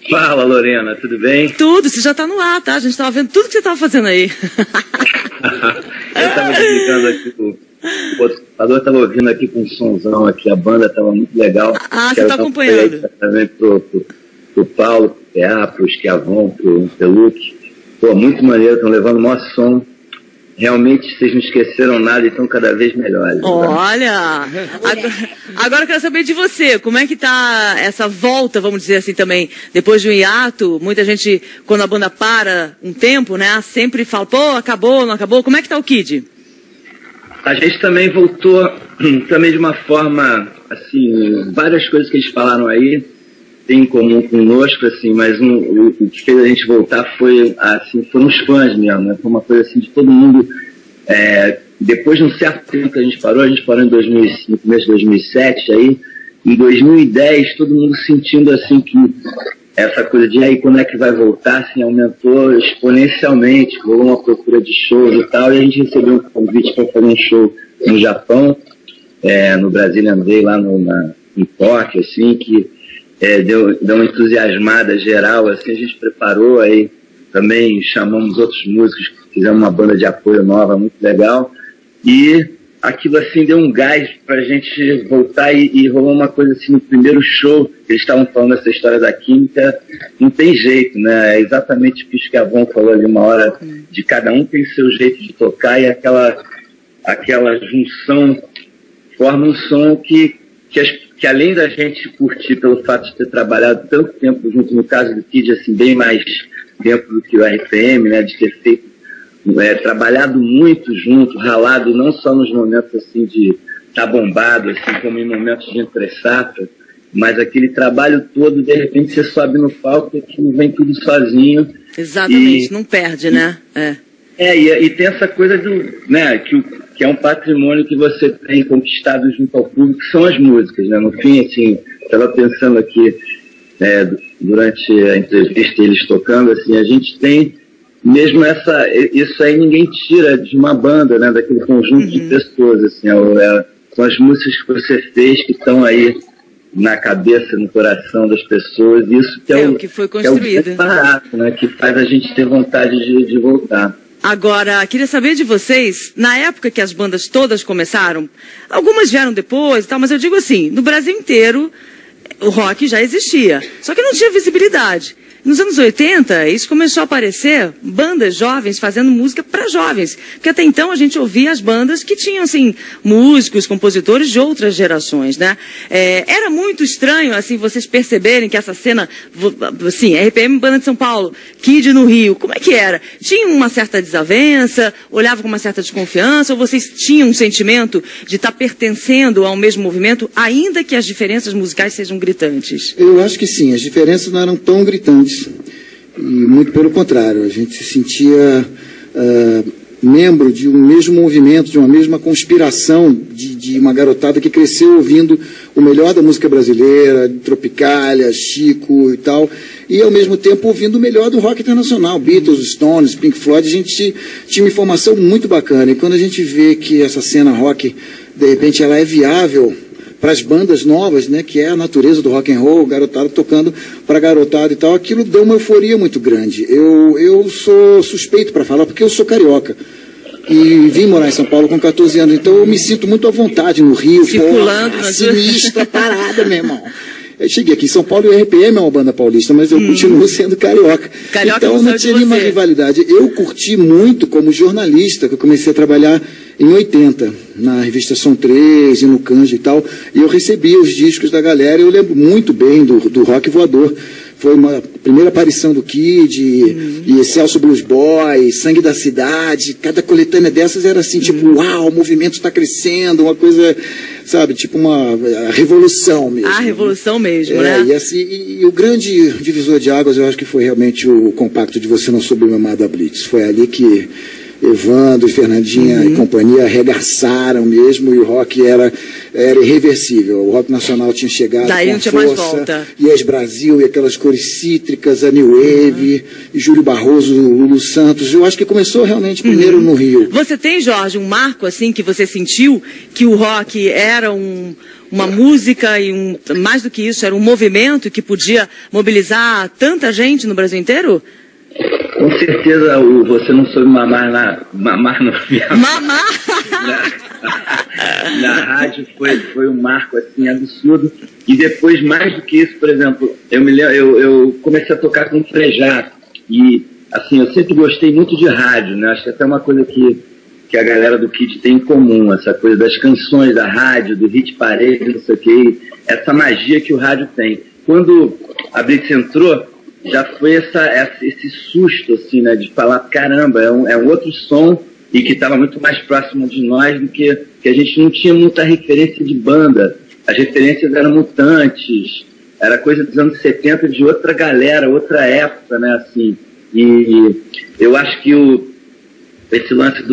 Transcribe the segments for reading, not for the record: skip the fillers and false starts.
Fala, Lorena, tudo bem? Tudo, você já tá no ar, tá? A gente tava vendo tudo que você tava fazendo aí. Eu tava desligando aqui, o computador tava ouvindo aqui com um somzão aqui, a banda tava muito legal. Ah, você tá acompanhando. Também pro Paulo, pro PA, pro Esquiavon, pro Peluque. Pô, muito maneiro, estão levando o maior som. Realmente, vocês não esqueceram nada e estão cada vez melhores. Olha! Agora eu quero saber de você. Como é que tá essa volta, vamos dizer assim também, depois de um hiato? Muita gente, quando a banda para um tempo, né, sempre fala, pô, acabou, não acabou. Como é que tá o Kid? A gente também voltou, também de uma forma, assim, várias coisas que eles falaram aí tem em comum conosco, assim, mas o que fez a gente voltar foi, assim, foram os fãs mesmo, né? Foi uma coisa assim de todo mundo, depois de um certo tempo que a gente parou em 2005, começo de 2007, aí, em 2010, todo mundo sentindo, assim, que essa coisa de aí, quando é que vai voltar, assim, aumentou exponencialmente, rolou uma procura de shows e tal, e a gente recebeu um convite para fazer um show no Japão, no Brazilian Day, lá em Tóquio, assim, que deu uma entusiasmada geral, assim, a gente preparou, aí também chamamos outros músicos, fizemos uma banda de apoio nova, muito legal, e aquilo assim deu um gás pra gente voltar e rolou uma coisa assim, no primeiro show, eles estavam falando essa história da química, não tem jeito, né, é exatamente o que o Esquiavon falou ali uma hora, de cada um tem seu jeito de tocar e aquela junção forma um som que além da gente curtir pelo fato de ter trabalhado tanto tempo junto, no caso do Kid, assim, bem mais tempo do que o RPM, né, de ter feito, trabalhado muito junto, ralado, não só nos momentos assim de estar bombado, assim, como em momentos de entre-safra, mas aquele trabalho todo, de repente você sobe no palco e aquilo vem tudo sozinho. Exatamente, não perde, né? E tem essa coisa do, né, que é um patrimônio que você tem conquistado junto ao público, que são as músicas, né? No fim, assim, estava pensando aqui, durante a entrevista, eles tocando, assim, a gente tem mesmo isso aí ninguém tira de uma banda, né? Daquele conjunto de pessoas, assim, são as músicas que você fez que estão aí na cabeça, no coração das pessoas, isso que o que foi construído. Que é o barato, né? Que faz a gente ter vontade de voltar. Agora, queria saber de vocês, na época que as bandas todas começaram, algumas vieram depois e tal, mas eu digo assim, no Brasil inteiro, o rock já existia, só que não tinha visibilidade. Nos anos 80, isso começou a aparecer, bandas jovens fazendo música para jovens. Porque até então a gente ouvia as bandas que tinham, assim, músicos, compositores de outras gerações, né? Era muito estranho, assim, vocês perceberem que essa cena, assim, RPM, Banda de São Paulo, Kid no Rio, como é que era? Tinha uma certa desavença, olhava com uma certa desconfiança, ou vocês tinham um sentimento de estar pertencendo ao mesmo movimento, ainda que as diferenças musicais sejam gritantes? Eu acho que sim, as diferenças não eram tão gritantes. E muito pelo contrário, a gente se sentia membro de um mesmo movimento, de uma mesma conspiração de uma garotada que cresceu ouvindo o melhor da música brasileira, Tropicália, Chico e tal, e ao mesmo tempo ouvindo o melhor do rock internacional, Beatles, Stones, Pink Floyd. A gente tinha uma informação muito bacana, e quando a gente vê que essa cena rock, de repente, ela é viável para as bandas novas, né, que é a natureza do rock and roll, garotada tocando para garotada e tal, aquilo deu uma euforia muito grande. Eu sou suspeito para falar, porque eu sou carioca e vim morar em São Paulo com 14 anos, então eu me sinto muito à vontade no Rio, circulando, sinistra parada, meu irmão. Eu cheguei aqui em São Paulo e o RPM é uma banda paulista, mas eu continuo sendo carioca. Então não tinha nenhuma rivalidade. Eu curti muito como jornalista, que eu comecei a trabalhar em 80, na revista Som 3 e no Canja e tal, e eu recebia os discos da galera, e eu lembro muito bem do Rock Voador. Foi uma primeira aparição do Kid, e Excelso Blues Boy, Sangue da Cidade. Cada coletânea dessas era assim, tipo, uau, o movimento está crescendo, uma coisa, sabe, tipo uma revolução mesmo. A revolução mesmo, né? E, assim, e o grande divisor de águas, eu acho que foi realmente o compacto de Você Não Soube Me Amar da Blitz. Foi ali que Evandro e Fernandinha e companhia arregaçaram mesmo, e o rock era irreversível. O rock nacional tinha chegado daí com não tinha força, mais volta. E as Brasil, e aquelas cores cítricas, a New Wave, e Júlio Barroso, Lulu Santos. Eu acho que começou realmente primeiro no Rio. Você tem, Jorge, um marco assim que você sentiu que o rock era um uma música e mais do que isso, era um movimento que podia mobilizar tanta gente no Brasil inteiro? Com certeza você não soube mamar mamar na rádio foi um marco assim absurdo. E depois, mais do que isso, por exemplo, eu comecei a tocar com o Frejá e assim, eu sempre gostei muito de rádio, né? Acho que até uma coisa que a galera do Kid tem em comum, essa coisa das canções da rádio, do hit parede, não sei o que, essa magia que o rádio tem. Quando a Blitz entrou, já foi esse susto, assim, né, de falar, caramba, é um outro som e que estava muito mais próximo de nós do que a gente não tinha muita referência de banda. As referências eram Mutantes, era coisa dos anos 70 de outra galera, outra época, né, assim. E eu acho que esse lance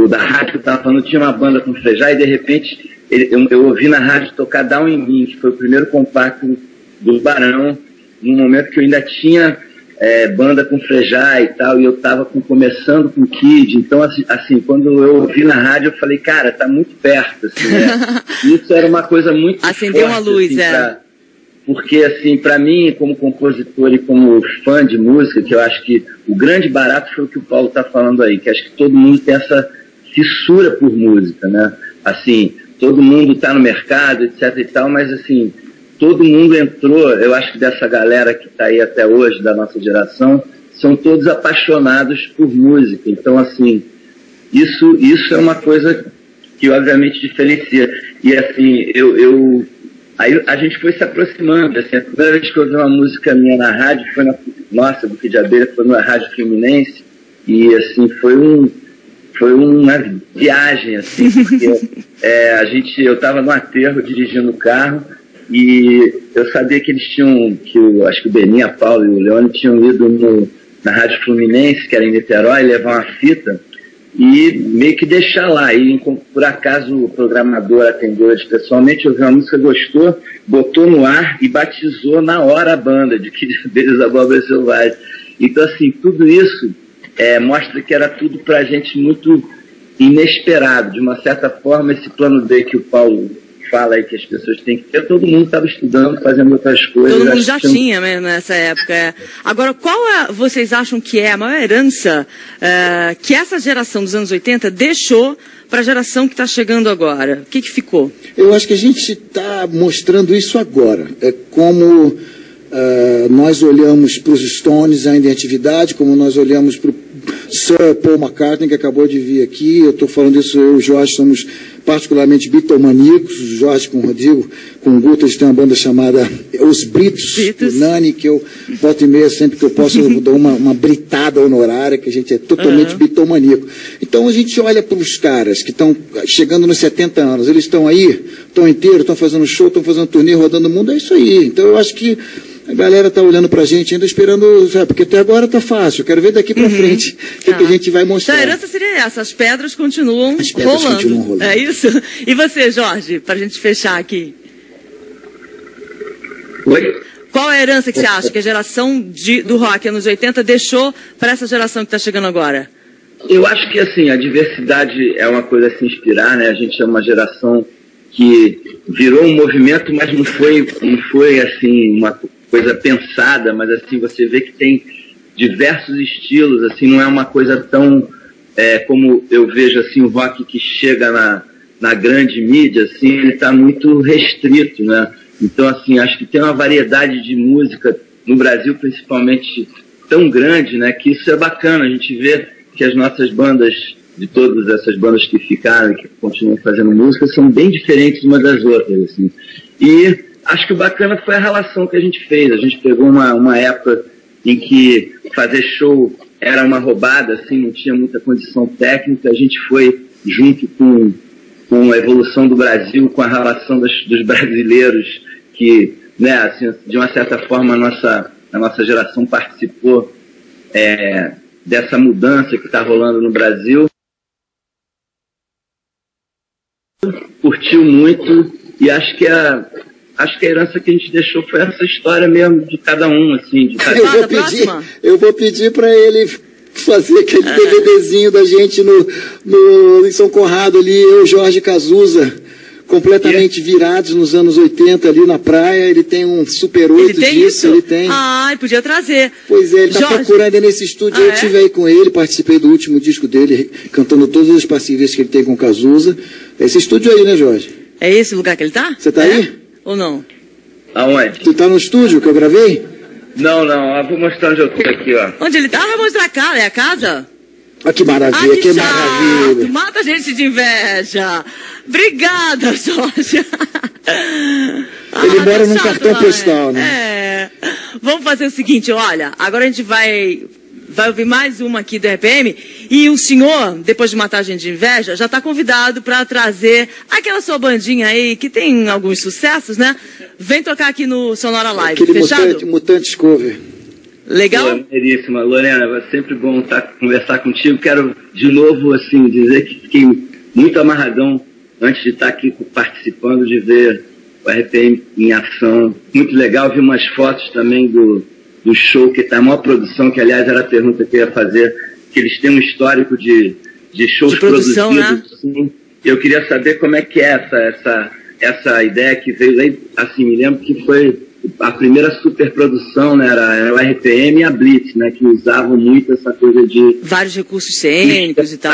da rádio que eu estava falando, tinha uma banda com o Frejá e de repente eu ouvi na rádio tocar Down in Me, que foi o primeiro compacto do Barão, num momento que eu ainda tinha banda com Frejá e tal, e eu estava começando com o Kid, então assim, quando eu ouvi na rádio eu falei, cara, tá muito perto, assim, né? Isso era uma coisa muito acendeu forte, uma luz, assim, porque assim, para mim, como compositor e como fã de música, que eu acho que o grande barato foi o que o Paulo tá falando aí, que acho que todo mundo tem essa fissura por música, né? Assim, todo mundo tá no mercado, etc e tal, mas assim, todo mundo entrou, eu acho que dessa galera que está aí até hoje, da nossa geração, são todos apaixonados por música. Então, assim, isso é uma coisa que obviamente diferencia. E assim, aí a gente foi se aproximando. Assim, a primeira vez que eu ouvi uma música minha na rádio foi do Kid de Abelha, foi na Rádio Fluminense. E assim, foi uma viagem, assim, porque eu estava no aterro dirigindo o carro, e eu sabia que eles tinham, acho que o Beninha, a Paulo e o Leone tinham ido na Rádio Fluminense, que era em Niterói, levar uma fita e meio que deixar lá. E por acaso o programador atendeu eles pessoalmente, ouviu uma música, gostou, botou no ar e batizou na hora a banda de Kid Abelha Abóbora Selvagem. Então, assim, tudo isso mostra que era tudo pra gente muito inesperado. De uma certa forma, esse plano B que o Paulo fala aí que as pessoas têm que ter, todo mundo estava estudando, fazendo outras coisas. Todo mundo já tinha mesmo nessa época. Agora, vocês acham que é a maior herança que essa geração dos anos 80 deixou para a geração que está chegando agora? O que ficou? Eu acho que a gente está mostrando isso agora. É como nós olhamos para os Stones ainda em atividade, como nós olhamos para o Sir Paul McCartney, que acabou de vir aqui. Eu estou falando isso, eu e o Jorge somos particularmente bitomaníacos. O Jorge com o Rodrigo, com o Guto, eles têm uma banda chamada Os Britos, do Nani, que eu volta e meia, sempre que eu posso, eu dou uma britada honorária, que a gente é totalmente bitomaníaco. Então a gente olha para os caras que estão chegando nos 70 anos, eles estão aí, estão inteiros, estão fazendo show, estão fazendo turnê, rodando o mundo, é isso aí. Então eu acho que a galera está olhando para a gente ainda esperando, sabe, porque até agora está fácil. Eu quero ver daqui para frente o que a gente vai mostrar. Então, a herança seria essa, as pedras continuam rolando. É isso? E você, Jorge, para a gente fechar aqui? Oi? Qual é a herança que você acha que a geração do rock anos 80 deixou para essa geração que está chegando agora? Eu acho que assim, a diversidade é uma coisa a se inspirar, né? A gente é uma geração que virou um movimento, mas não foi assim uma coisa pensada, mas assim, você vê que tem diversos estilos, assim, não é uma coisa tão como eu vejo assim, o rock que chega na grande mídia, assim, ele está muito restrito, né? Então, assim, acho que tem uma variedade de música no Brasil, principalmente, tão grande, né, que isso é bacana. A gente vê que as nossas bandas, de todas essas bandas que ficaram e que continuam fazendo música, são bem diferentes umas das outras, assim. E acho que o bacana foi a relação que a gente fez. A gente pegou uma época em que fazer show era uma roubada, assim, não tinha muita condição técnica. A gente foi junto com a evolução do Brasil, com a relação dos brasileiros, que, né, assim, de uma certa forma a nossa geração participou dessa mudança que está rolando no Brasil. Curtiu muito, e acho que a herança que a gente deixou foi essa história mesmo de cada um, assim, de cada Eu vou pedir para ele fazer aquele DVDzinho da gente em São Conrado ali, eu, Jorge Cazuza, completamente virados nos anos 80 ali na praia. Ele tem um Super 8 disso, ele tem. Ai, podia trazer. Pois é, ele está procurando nesse estúdio. Eu estive aí com ele, participei do último disco dele, cantando todas as parcerias que ele tem com o Cazuza. Esse estúdio aí, né, Jorge? É esse o lugar que ele tá? Você tá aí? Ou não? Aonde? Tu tá no estúdio que eu gravei? Não, eu vou mostrar onde eu tô aqui, ó. Onde ele tá? Vai mostrar a cara, é a casa? Ah, que maravilha, que maravilha. Mata a gente de inveja. Obrigada, Jorge. Ele mora num cartão postal, né? É. Vamos fazer o seguinte, olha, agora a gente vai ouvir mais uma aqui do RPM, e o senhor, depois de matar a gente de inveja, já está convidado para trazer aquela sua bandinha aí, que tem alguns sucessos, né? Vem tocar aqui no Sonora Live, aquele fechado? Mutantes Cover. Legal? Maneiríssima. Lorena, é sempre bom conversar contigo. Quero, de novo, assim, dizer que fiquei muito amarradão antes de estar aqui participando, de ver o RPM em ação. Muito legal, vi umas fotos também do show, que está a maior produção, que aliás era a pergunta que eu ia fazer, que eles têm um histórico de shows de produção, produzidos. Né? Assim. Eu queria saber como é que é essa ideia que veio aí, assim, me lembro que foi a primeira superprodução, né, era o RPM e a Blitz, né, que usavam muito essa coisa de... vários recursos cênicos e tal.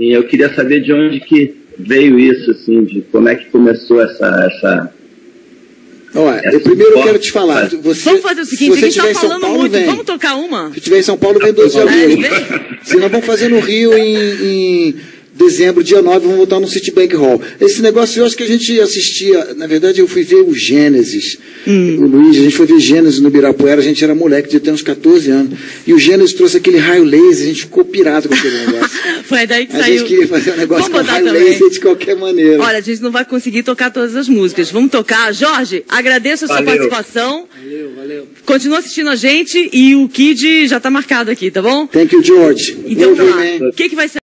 E eu queria saber de onde que veio isso, assim, de como é que começou essa Olha, eu primeiro quero te falar. Vamos fazer o seguinte, a gente está falando Paulo, muito, vamos tocar uma? Se tiver em São Paulo, vem 12 de abril. Senão vamos fazer no Rio em dezembro, dia 9, vamos voltar no Citibank Hall. Esse negócio, eu acho que a gente assistia, na verdade eu fui ver o Gênesis, o Luiz, a gente foi ver Gênesis no Ibirapuera, a gente era moleque, devia ter uns 14 anos, e o Gênesis trouxe aquele raio laser, a gente ficou pirado com aquele negócio. Foi daí que a saiu. A gente queria fazer um negócio com raio laser de qualquer maneira. Olha, a gente não vai conseguir tocar todas as músicas, vamos tocar. Jorge, agradeço a sua participação. Valeu. Continua assistindo a gente, e o Kid já está marcado aqui, tá bom? Thank you, George. Então, vamos lá. O que vai ser